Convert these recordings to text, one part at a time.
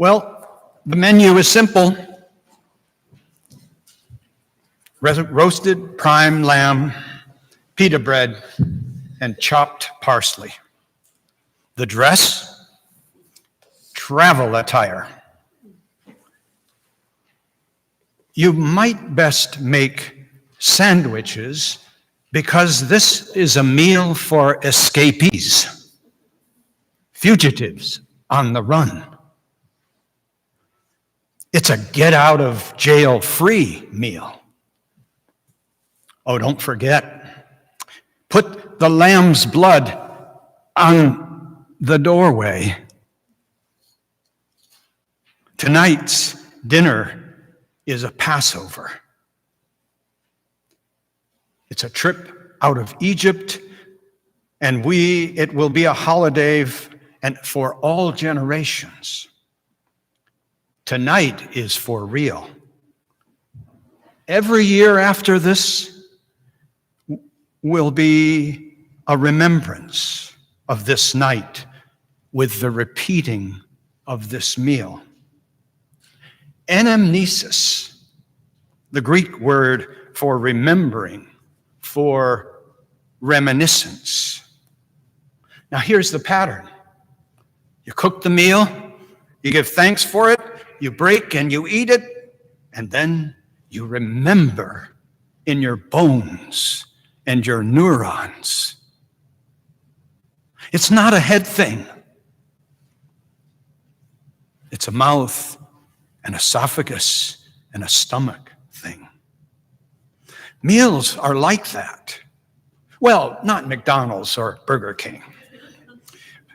Well, the menu is simple. Roasted prime lamb, pita bread, and chopped parsley. The dress, travel attire. You might best make sandwiches because this is a meal for escapees, fugitives on the run. It's a get-out-of-jail-free meal. Oh, don't forget, put the lamb's blood on the doorway. Tonight's dinner is a Passover. It's a trip out of Egypt, and it will be a holiday and for all generations. Tonight is for real. Every year after this will be a remembrance of this night with the repeating of this meal. Anamnesis, the Greek word for remembering, for reminiscence. Now here's the pattern. You cook the meal, you give thanks for it, you break and you eat it, and then you remember in your bones and your neurons. It's not a head thing. It's a mouth, an esophagus, and a stomach thing. Meals are like that. Well, not McDonald's or Burger King,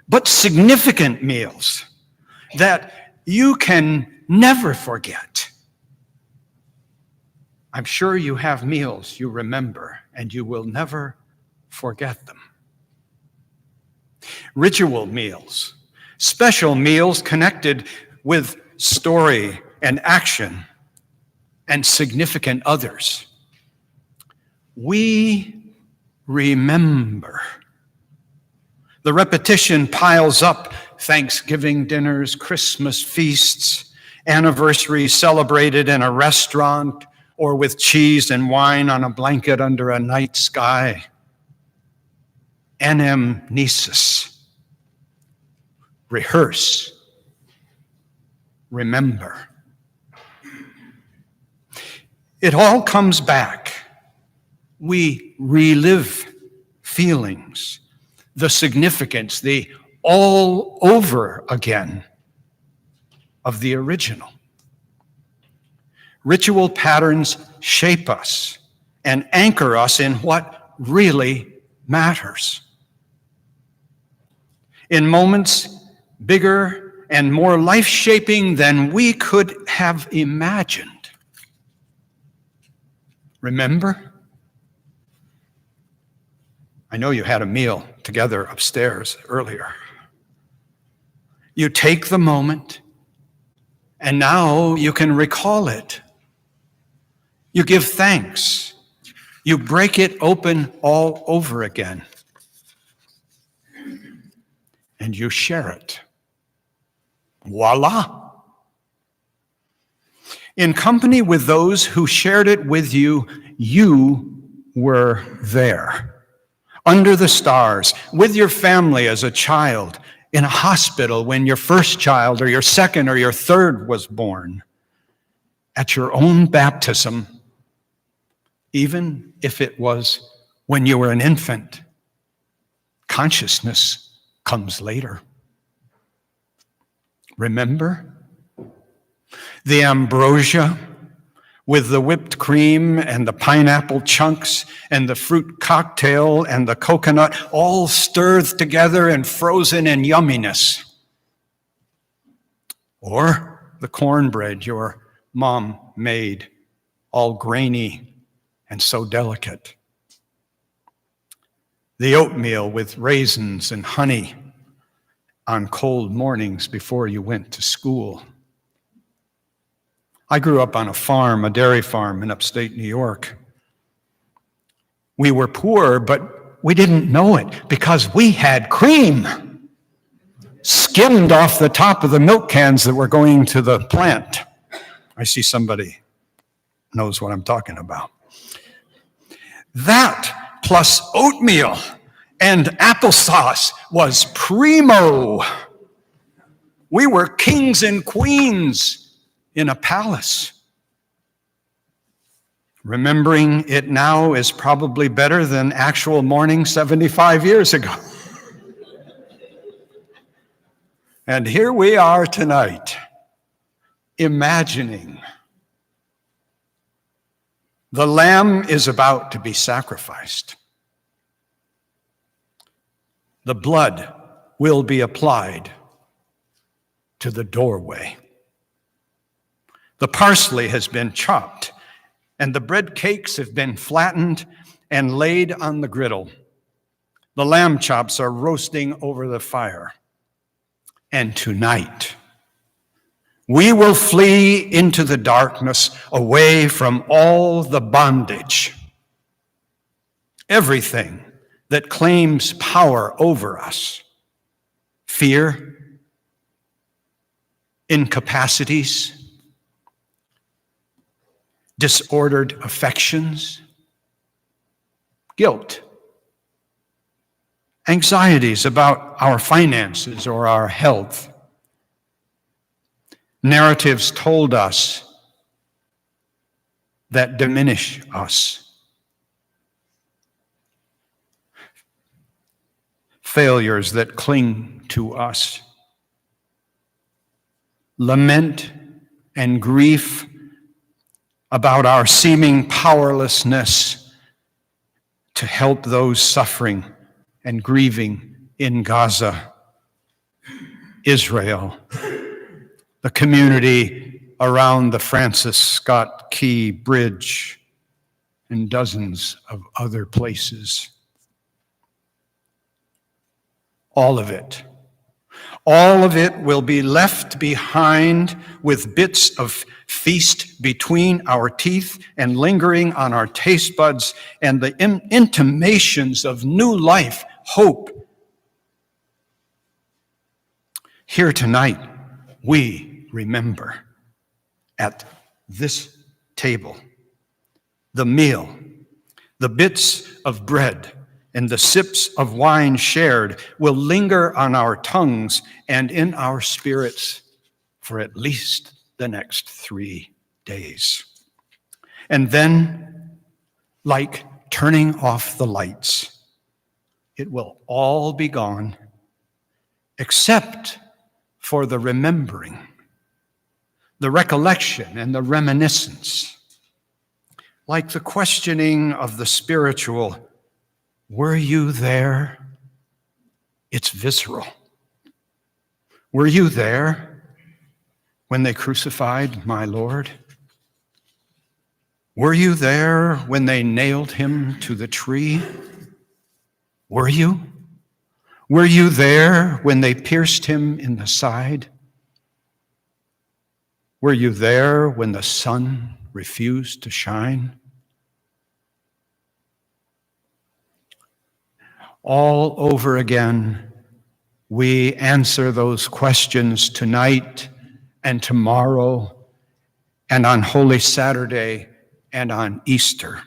but significant meals that you can never forget. I'm sure you have meals you remember and you will never forget them. Ritual meals, special meals connected with story and action and significant others. We remember. The repetition piles up: Thanksgiving dinners, Christmas feasts, anniversaries celebrated in a restaurant or with cheese and wine on a blanket under a night sky. Anamnesis. Rehearse. Remember. It all comes back. We relive feelings, the significance, the all over again of the original. Ritual patterns shape us and anchor us in what really matters. In moments bigger and more life-shaping than we could have imagined. Remember? I know you had a meal together upstairs earlier. You take the moment, and now you can recall it. You give thanks. You break it open all over again. And you share it. Voila! In company with those who shared it with you, you were there. Under the stars, with your family as a child, in a hospital when your first child or your second or your third was born, at your own baptism, even if it was when you were an infant. Consciousness comes later. Remember? The ambrosia with the whipped cream and the pineapple chunks and the fruit cocktail and the coconut all stirred together and frozen in yumminess. Or the cornbread your mom made, all grainy and so delicate. The oatmeal with raisins and honey on cold mornings before you went to school. I grew up on a farm, a dairy farm in upstate New York. We were poor, but we didn't know it because we had cream. skimmed off the top of the milk cans that were going to the plant. I see somebody knows what I'm talking about. That plus oatmeal and applesauce was primo. We were kings and queens in a palace. Remembering it now is probably better than actual mourning 75 years ago. And here we are tonight, imagining the lamb is about to be sacrificed. The blood will be applied to the doorway. The parsley has been chopped, and the bread cakes have been flattened and laid on the griddle. The lamb chops are roasting over the fire. And tonight, we will flee into the darkness, away from all the bondage, everything that claims power over us, fear, incapacities, disordered affections, guilt, anxieties about our finances or our health. Narratives told us that diminish us. Failures that cling to us. Lament and grief about our seeming powerlessness to help those suffering and grieving in Gaza, Israel, the community around the Francis Scott Key Bridge, and dozens of other places. All of it will be left behind with bits of feast between our teeth and lingering on our taste buds, and the intimations of new life, hope. Here tonight, we remember at this table the meal, the bits of bread, and the sips of wine shared will linger on our tongues and in our spirits for at least the next 3 days. And then, like turning off the lights, it will all be gone except for the remembering, the recollection, and the reminiscence. Like the questioning of the spiritual, were you there? It's visceral. Were you there when they crucified my Lord? Were you there when they nailed him to the tree? Were you? Were you there when they pierced him in the side? Were you there when the sun refused to shine? All over again, we answer those questions tonight and tomorrow and on Holy Saturday and on Easter,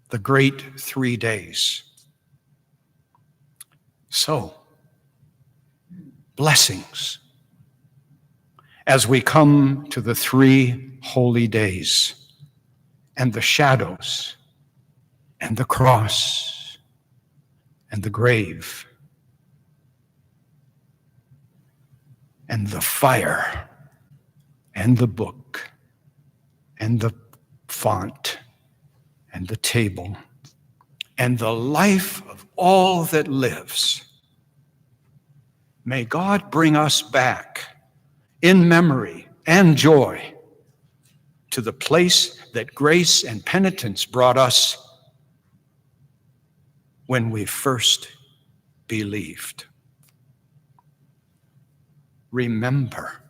the great 3 days. So, blessings as we come to the 3 holy days and the shadows and the cross and the grave and the fire and the book and the font and the table and the life of all that lives. May God bring us back in memory and joy to the place that grace and penitence brought us when we first believed. Remember